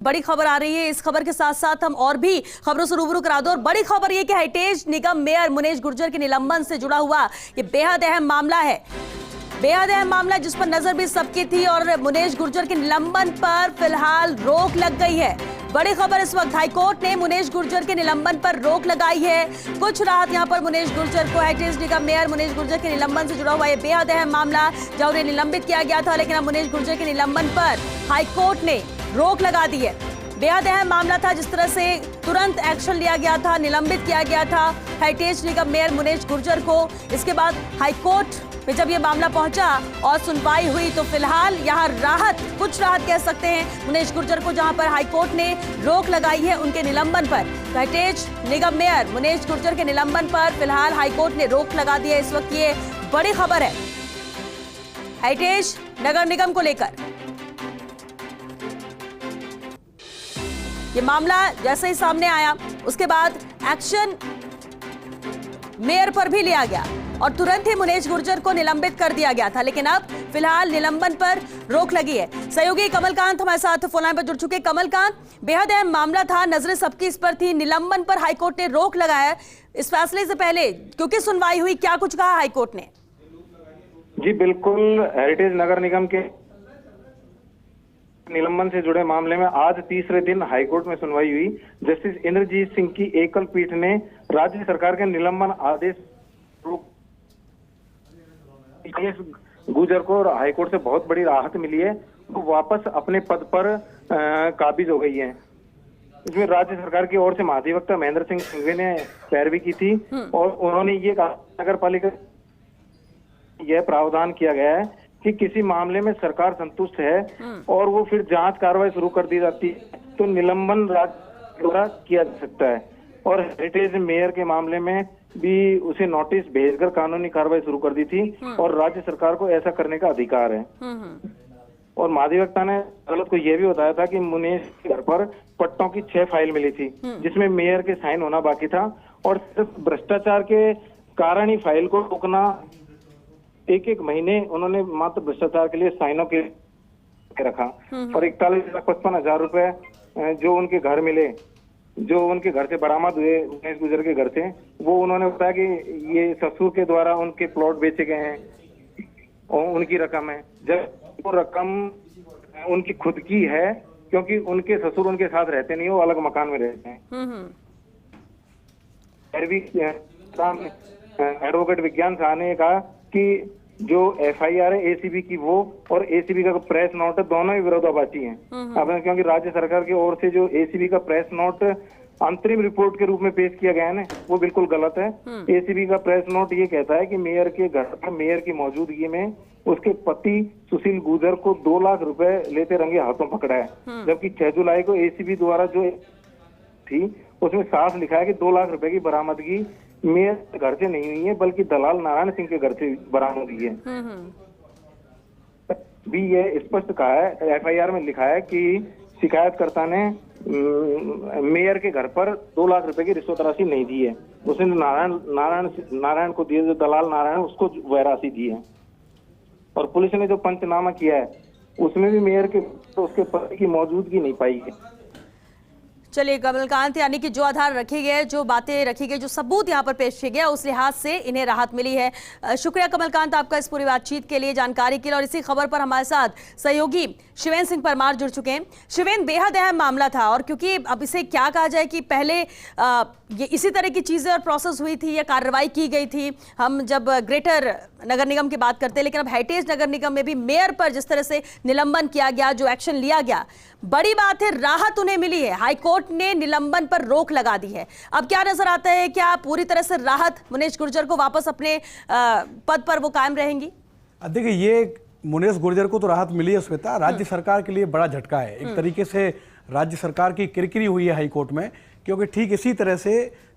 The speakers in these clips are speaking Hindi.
बड़ी खबर आ रही है। इस खबर के साथ साथ हम और भी खबरों से रूबरू करा दो। और बड़ी खबर ये कि हेरिटेज निगम मेयर मुनेश गुर्जर के निलंबन से जुड़ा हुआ ये बेहद अहम मामला है, बेहद अहम मामला जिस पर नजर भी सबकी थी। और मुनेश गुर्जर के निलंबन पर फिलहाल रोक लग गई है। बड़ी खबर इस वक्त, हाईकोर्ट ने मुनेश गुर्जर के निलंबन पर रोक लगाई है। कुछ राहत यहां पर मुनेश गुर्जर को, हेरिटेज निगम मेयर मुनेश गुर्जर के निलंबन से जुड़ा हुआ यह बेहद अहम मामला जब उन्हें निलंबित किया गया था, लेकिन अब मुनेश गुर्जर के निलंबन पर हाईकोर्ट ने रोक लगा दी है। बेहद अहम मामला था, जिस तरह से तुरंत एक्शन लिया गया था, निलंबित किया गया था हेरिटेज निगम मेयर मुनेश गुर्जर को। इसके बाद हाईकोर्ट में जब ये मामला पहुंचा और सुनवाई हुई तो फिलहाल यहां राहत, कुछ राहत कह सकते हैं मुनेश गुर्जर को, जहां पर हाईकोर्ट ने रोक लगाई है उनके निलंबन पर। हेरिटेज निगम मेयर मुनेश गुर्जर के निलंबन पर फिलहाल हाईकोर्ट ने रोक लगा दी है। इस वक्त ये बड़ी खबर है हेरिटेज नगर निगम को लेकर। ये मामला जैसे ही सामने आया उसके बाद एक्शन मेयर पर भी लिया गया और तुरंत ही मुनेश गुर्जर को निलंबित कर दिया गया था, लेकिन अब फिलहाल निलंबन पर रोक लगी है। सहयोगी कमलकांत हमारे साथ फोन लाइन पर जुड़ चुके। कमलकांत, बेहद अहम मामला था, नजरें सबकी इस पर थी, निलंबन पर हाईकोर्ट ने रोक लगाया। इस फैसले से पहले क्योंकि सुनवाई हुई, क्या कुछ कहा हाईकोर्ट ने? जी बिल्कुल, हेरिटेज नगर निगम के निलंबन से जुड़े मामले में आज तीसरे दिन हाईकोर्ट में सुनवाई हुई। जस्टिस इंद्रजीत सिंह की एकल पीठ ने राज्य सरकार के निलंबन आदेश गुर्जर को हाईकोर्ट से बहुत बड़ी राहत मिली है, वो वापस अपने पद पर काबिज हो गई है। इसमें राज्य सरकार की ओर से महाधिवक्ता महेंद्र सिंह सिंघवी ने पैरवी की थी और उन्होंने ये कहा नगर पालिका यह प्रावधान किया गया है कि किसी मामले में सरकार संतुष्ट है और वो फिर जांच कार्रवाई शुरू कर दी जाती है तो निलंबन राज्य द्वारा किया जा सकता है। और हेरिटेज मेयर के मामले में भी उसे नोटिस भेजकर कानूनी कार्रवाई शुरू कर दी थी और राज्य सरकार को ऐसा करने का अधिकार है। और महाधिवक्ता ने अदालत को यह भी बताया था कि मुनेश के घर पर पट्टों की 6 फाइल मिली थी जिसमें मेयर के साइन होना बाकी था और सिर्फ भ्रष्टाचार के कारण ही फाइल को रोकना। एक महीने उन्होंने मात्र भ्रष्टाचार के लिए साइनों के रखा और 41,55,000 रुपए जो उनके घर मिले, जो उनके घर से बरामद हुए मुनेश गुर्जर के घर से, वो उन्होंने बताया कि ये ससुर के द्वारा उनके प्लॉट बेचे गए हैं और उनकी रकम है, जब वो रकम उनकी खुद की है क्योंकि उनके ससुर उनके साथ रहते नहीं, वो अलग मकान में रहते हैं। एडवोकेट विज्ञान शाह ने कहा कि जो FIR है ACB की वो और ACB का प्रेस नोट है, दोनों ही विरोधाभासी हैं। अब क्योंकि राज्य सरकार की ओर से जो ACB का प्रेस नोट अंतरिम रिपोर्ट के रूप में पेश किया गया है ना, वो बिल्कुल गलत है। ACB का प्रेस नोट ये कहता है कि मेयर के घर पर मेयर की मौजूदगी में उसके पति सुशील गुर्जर को 2 लाख रुपए लेते रंगे हाथों पकड़ा है, जबकि 6 जुलाई को ACB द्वारा जो थी उसमें साफ लिखा है कि 2 लाख रुपए की बरामदगी मेयर के घर से नहीं हुई है बल्कि दलाल नारायण सिंह के घर से बरामद हुई है। भी ये स्पष्ट कहा है, FIR में लिखा है कि शिकायतकर्ता ने मेयर के घर पर 2 लाख रुपए की रिश्वत राशि नहीं दी है, उसने नारायण को दिए, जो दलाल नारायण उसको वह राशि दी है। और पुलिस ने जो पंचनामा किया है उसमें भी मेयर के तो उसके पति की मौजूदगी नहीं पाई है। चलिए कमलकांत, यानी कि जो आधार रखे गए, जो बातें रखी गई, जो सबूत यहाँ पर पेश किए गए, उस लिहाज से इन्हें राहत मिली है। शुक्रिया कमलकांत आपका इस पूरी बातचीत के लिए, जानकारी के लिए। और इसी खबर पर हमारे साथ सहयोगी शिवेन सिंह परमार जुड़ चुके हैं। शिवेन, बेहद अहम मामला था और क्योंकि अब इसे क्या कहा जाए कि पहले ये इसी तरह की चीजें और प्रोसेस हुई थी या कार्रवाई की गई थी, हम जब ग्रेटर नगर निगम की बात करते हैं, लेकिन अब हेरिटेज नगर निगम में भी मेयर पर जिस तरह से निलंबन किया गया, जो एक्शन लिया गया, बड़ी बात है, राहत उन्हें मिली है। हाईकोर्ट ने निलंबन पर रोक लगा दी है। अब क्या नजर आता है, क्या पूरी तरह से राहत मुनेश गुर्जर को वापस अपने पद पर वो कायम रहेंगी? देखिए, ये मुनेश गुर्जर को तो राहत मिली है श्वेता, राज्य सरकार के लिए बड़ा झटका है। एक तरीके से राज्य सरकार की किरकिरी हुई है हाईकोर्ट में, क्योंकि ठीक इसी तरह से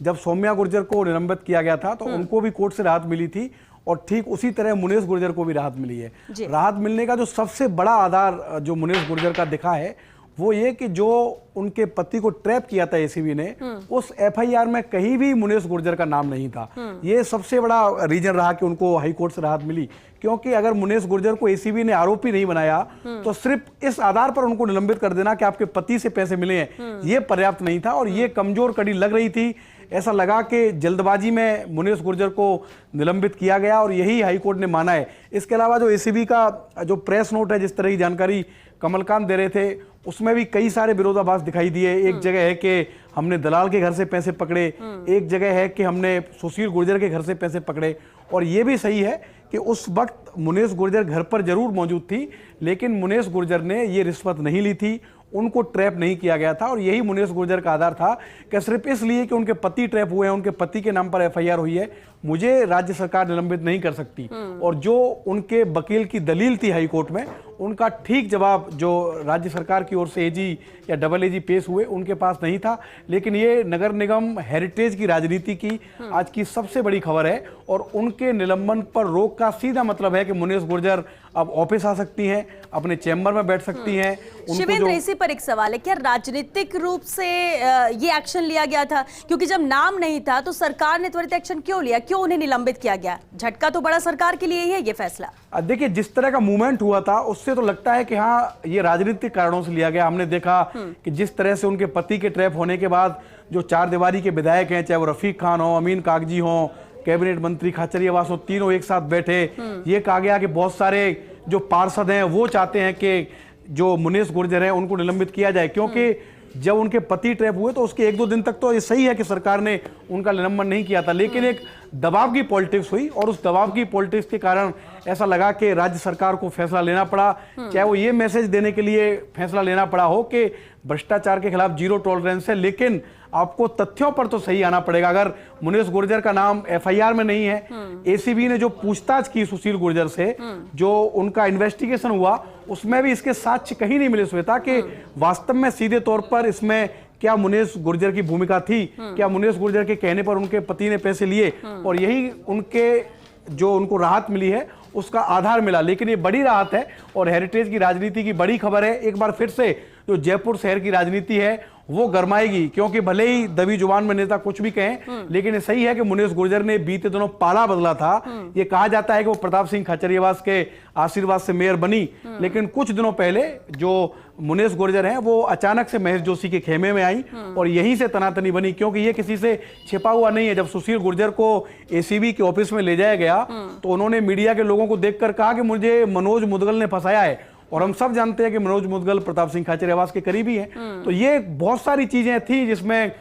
जब सौम्या गुर्जर को निलंबित किया गया था तो उनको भी कोर्ट से राहत मिली थी और ठीक उसी तरह मुनेश गुर्जर को भी राहत मिली है। राहत मिलने का जो सबसे बड़ा आधार जो मुनेश गुर्जर का दिखा है वो ये कि जो उनके पति को ट्रैप किया था एसीबी ने, उस एफआईआर में कहीं भी मुनेश गुर्जर का नाम नहीं था। ये सबसे बड़ा रीजन रहा कि उनको हाई कोर्ट से राहत मिली, क्योंकि अगर मुनेश गुर्जर को एसीबी ने आरोपी नहीं बनाया तो सिर्फ इस आधार पर उनको निलंबित कर देना कि आपके पति से पैसे मिले हैं, ये पर्याप्त नहीं था और ये कमजोर कड़ी लग रही थी। ऐसा लगा कि जल्दबाजी में मुनेश गुर्जर को निलंबित किया गया और यही हाईकोर्ट ने माना है। इसके अलावा जो एसीबी का जो प्रेस नोट है, जिस तरह की जानकारी कमलकांत दे रहे थे, उसमें भी कई सारे विरोधाभास दिखाई दिए। एक जगह है कि हमने दलाल के घर से पैसे पकड़े, एक जगह है कि हमने सुशील गुर्जर के घर से पैसे पकड़े। और ये भी सही है कि उस वक्त मुनेश गुर्जर घर पर जरूर मौजूद थी, लेकिन मुनेश गुर्जर ने ये रिश्वत नहीं ली थी, उनको ट्रैप नहीं किया गया था। और यही मुनेश गुर्जर का आधार था कि सिर्फ इसलिए कि उनके पति ट्रैप हुए हैं, उनके पति के नाम पर एफआईआर हुई है, मुझे राज्य सरकार निलंबित नहीं कर सकती। और जो उनके वकील की दलील थी हाई कोर्ट में, उनका ठीक जवाब जो राज्य सरकार की ओर से एजी या डबल एजी पेश हुए, उनके पास नहीं था। लेकिन ये नगर निगम हेरिटेज की राजनीति की आज की सबसे बड़ी खबर है और उनके निलंबन पर रोक का सीधा मतलब है कि मुनेश गुर्जर अब ऑफिस आ सकती हैं, अपने चैम्बर में बैठ सकती हैं। शिवेंद्र, इसी पर एक सवाल है, क्या राजनीतिक रूप से ये एक्शन लिया गया था? क्योंकि जब नाम नहीं था तो सरकार ने त्वरित एक्शन क्यों लिया, क्यों उन्हें निलंबित किया गया? झटका तो बड़ा सरकार के लिए ही है ये फैसला। देखिए, जिस तरह का मूवमेंट हुआ था उससे तो लगता है कि हाँ, ये राजनीतिक कारणों से लिया गया। हमने देखा कि जिस तरह से उनके पति के ट्रैप होने के बाद जो चार दीवारी के विधायक हैं, चाहे वो रफीक खान हो, अमीन कागजी हो, कैबिनेट मंत्री खाचरियावास हो, तीनों एक साथ बैठे। ये कहा गया कि बहुत सारे जो पार्षद हैं वो चाहते हैं कि जो मुनेश गुर्जर है उनको निलंबित किया जाए, क्योंकि जब उनके पति ट्रैप हुए तो उसके एक दो दिन तक तो ये सही है कि सरकार ने उनका निलंबन नहीं किया था, लेकिन एक दबाव की पॉलिटिक्स हुई और उस दबाव की पॉलिटिक्स के कारण ऐसा लगा कि राज्य सरकार को फैसला लेना पड़ा। चाहे वो ये मैसेज देने के लिए फैसला लेना पड़ा हो कि भ्रष्टाचार के खिलाफ जीरो टॉलरेंस है, लेकिन आपको तथ्यों पर तो सही आना पड़ेगा। अगर मुनेश गुर्जर का नाम एफआईआर में नहीं है, एसीबी ने जो पूछताछ की सुशील गुर्जर से, जो उनका इन्वेस्टिगेशन हुआ, उसमें भी इसके साक्ष्य कहीं नहीं मिले श्वेता कि वास्तव में सीधे तौर पर इसमें क्या मुनेश गुर्जर की भूमिका थी, क्या मुनेश गुर्जर के कहने पर उनके पति ने पैसे लिए, और यही उनके जो उनको राहत मिली है उसका आधार मिला। लेकिन ये बड़ी राहत है और हेरिटेज की राजनीति की बड़ी खबर है। एक बार फिर से जो जयपुर शहर की राजनीति है वो गरमाएगी, क्योंकि भले ही दबी जुबान में नेता कुछ भी कहें, लेकिन ये सही है कि मुनेश गुर्जर ने बीते दिनों पाला बदला था। ये कहा जाता है कि वो प्रताप सिंह खाचरियावास के आशीर्वाद से मेयर बनी, लेकिन कुछ दिनों पहले जो मुनेश गुर्जर हैं वो अचानक से महेश जोशी के खेमे में आई और यहीं से तनातनी बनी, क्योंकि ये किसी से छिपा हुआ नहीं है। जब सुशील गुर्जर को एसीबी के ऑफिस में ले जाया गया तो उन्होंने मीडिया के लोगों को देखकर कहा कि मुझे मनोज मुदगल ने फंसाया है, और हम सब जानते हैं कि मनोज मुदगल प्रताप सिंह खाचरियावास के करीबी हैं। तो ये बहुत सारी चीजें थी जिसमें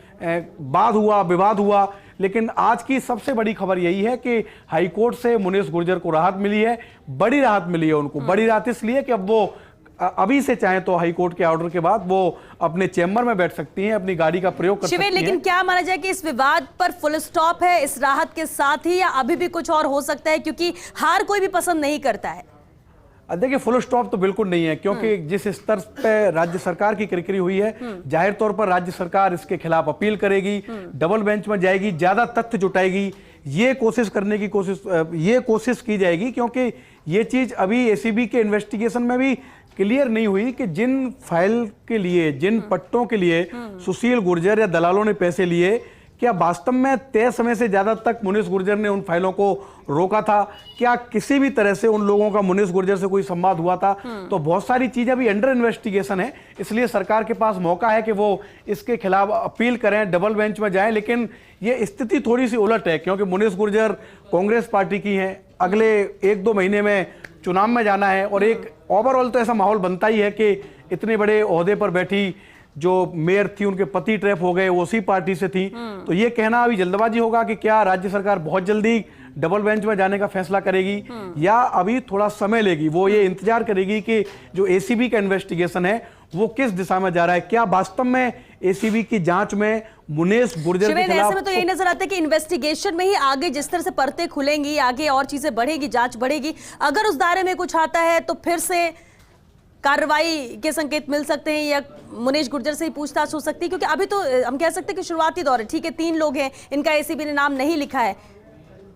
वाद हुआ, विवाद हुआ, लेकिन आज की सबसे बड़ी खबर यही है कि हाईकोर्ट से मुनेश गुर्जर को राहत मिली है, बड़ी राहत मिली है उनको। बड़ी राहत इसलिए कि अब वो अभी से चाहे तो हाईकोर्ट के ऑर्डर के बाद वो अपने चैम्बर में बैठ सकती हैं, अपनी गाड़ी का प्रयोग कर सकती हैं। लेकिन क्या माना जाए कि इस विवाद पर फुल स्टॉप है इस राहत के साथ ही, या अभी भी कुछ और हो सकता है? क्योंकि हार कोई भी पसंद नहीं करता है। देखिए, फुल स्टॉप तो बिल्कुल नहीं है, क्योंकि जिस स्तर पे राज्य सरकार की किरकिरी हुई है, जाहिर तौर पर राज्य सरकार इसके खिलाफ अपील करेगी, डबल बेंच में जाएगी, ज्यादा तथ्य जुटाएगी, ये कोशिश की जाएगी, क्योंकि ये चीज अभी एसीबी के इन्वेस्टिगेशन में भी क्लियर नहीं हुई कि जिन फाइल के लिए, जिन पट्टों के लिए सुशील गुर्जर या दलालों ने पैसे लिए, क्या वास्तव में तय समय से ज्यादा तक मुनेश गुर्जर ने उन फाइलों को रोका था? क्या किसी भी तरह से उन लोगों का मुनेश गुर्जर से कोई संवाद हुआ था? तो बहुत सारी चीजें अभी अंडर इन्वेस्टिगेशन है, इसलिए सरकार के पास मौका है कि वो इसके खिलाफ अपील करें, डबल बेंच में जाएं। लेकिन ये स्थिति थोड़ी सी उलट है, क्योंकि मुनेश गुर्जर कांग्रेस पार्टी की हैं, अगले एक दो महीने में चुनाव में जाना है, और एक ओवरऑल तो ऐसा माहौल बनता ही है कि इतने बड़े ओहदे पर बैठी जो मेयर थी, उनके पति ट्रैप हो गए, वो उसी पार्टी से थी। तो ये कहना अभी जल्दबाजी होगा कि क्या राज्य सरकार बहुत जल्दी डबल बेंच में जाने का फैसला करेगी या अभी थोड़ा समय लेगी। वो ये इंतजार करेगी कि जो एसीबी का इन्वेस्टिगेशन है वो किस दिशा में जा रहा है, क्या वास्तव में एसीबी की जांच में मुनेश गुर्जर के खिलाफ। ऐसे में तो यही नजर आता है कि इन्वेस्टिगेशन में ही आगे जिस तरह से परतें खुलेंगी, आगे और चीजें बढ़ेगी, जांच बढ़ेगी, अगर उस दायरे में कुछ आता है तो फिर से कार्रवाई के संकेत मिल सकते हैं या मुनेश गुर्जर से ही पूछताछ हो सकती है। क्योंकि अभी तो हम कह सकते हैं कि शुरुआती दौर है, ठीक है, 3 लोग हैं, इनका एसीबी ने नाम नहीं लिखा है,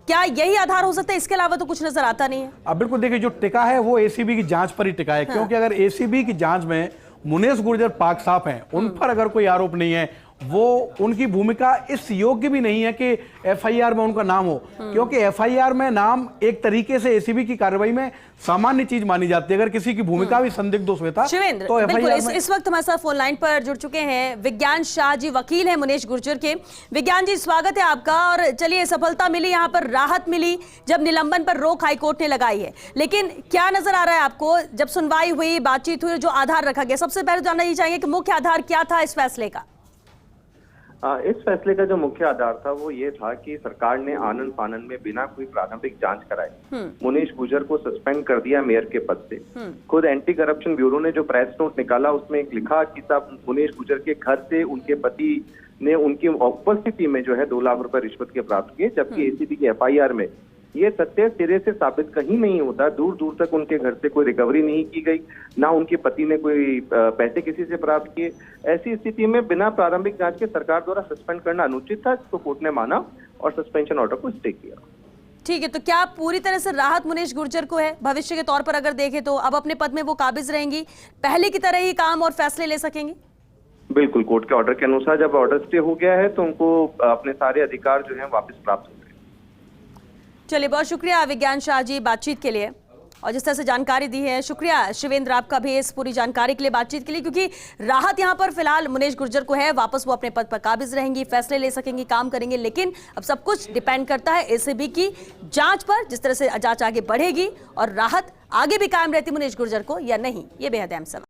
क्या यही आधार हो सकता है? इसके अलावा तो कुछ नजर आता नहीं है। अब बिल्कुल देखिए, जो टिका है वो एसीबी की जांच पर ही टिका है, क्योंकि अगर एसीबी की जांच में मुनेश गुर्जर पाक साफ हैं, उन पर अगर कोई आरोप नहीं है, वो उनकी भूमिका इस योग्य भी नहीं है कि एफआईआर में उनका नाम हो, क्योंकि एफआईआर में नाम एक तरीके से एसीबी की कार्रवाई में सामान्य चीज मानी जाती है। अगर किसी की भूमिका भी संदिग्ध हो श्वेता, शिवेंद्र, तो बिल्कुल एफआईआर में इस वक्त हमारे साथ फोन लाइन पर जुड़ चुके हैं विज्ञान शाह जी, वकील हैं मुनेश गुर्जर के। विज्ञान जी, स्वागत है आपका। और चलिए, सफलता मिली, यहाँ पर राहत मिली जब निलंबन पर रोक हाईकोर्ट ने लगाई है, लेकिन क्या नजर आ रहा है आपको जब सुनवाई हुई, बातचीत हुई, जो आधार रखा गया? सबसे पहले जानना ये चाहेंगे कि मुख्य आधार क्या था इस फैसले का? इस फैसले का जो मुख्य आधार था वो ये था कि सरकार ने आनन फानन में बिना कोई प्रारंभिक जांच कराए मुनीश गुर्जर को सस्पेंड कर दिया मेयर के पद से। खुद एंटी करप्शन ब्यूरो ने जो प्रेस नोट निकाला उसमें एक लिखा कि साहब मुनीश गुर्जर के घर से उनके पति ने उनकी उपस्थिति में जो है 2 लाख रुपए रिश्वत के प्राप्त किए, जबकि एसीबी की एफआईआर में ये तथ्य सिरे से साबित कहीं नहीं होता। दूर दूर तक उनके घर से कोई रिकवरी नहीं की गई, ना उनके पति ने कोई पैसे किसी से प्राप्त किए। ऐसी स्थिति में बिना प्रारंभिक जांच के सरकार द्वारा सस्पेंड करना अनुचित था, इसको कोर्ट ने माना और सस्पेंशन ऑर्डर को स्टे किया। ठीक है, तो क्या पूरी तरह से राहत मुनीश गुर्जर को है? भविष्य के तौर पर अगर देखें तो अब अपने पद में वो काबिज रहेंगी, पहले की तरह ही काम और फैसले ले सकेंगे? बिल्कुल, कोर्ट के ऑर्डर के अनुसार जब ऑर्डर स्टे हो गया है तो उनको अपने सारे अधिकार जो है वापस प्राप्त हो गए। चलिए, बहुत शुक्रिया विज्ञान शाह जी बातचीत के लिए और जिस तरह से जानकारी दी है। शुक्रिया शिवेंद्र आपका भी इस पूरी जानकारी के लिए, बातचीत के लिए, क्योंकि राहत यहां पर फिलहाल मुनीश गुर्जर को है, वापस वो अपने पद पर काबिज रहेंगी, फैसले ले सकेंगी, काम करेंगे, लेकिन अब सब कुछ डिपेंड करता है एसीबी की जांच पर, जिस तरह से जांच आगे बढ़ेगी और राहत आगे भी कायम रहती मुनीश गुर्जर को या नहीं, ये बेहद अहम सवाल।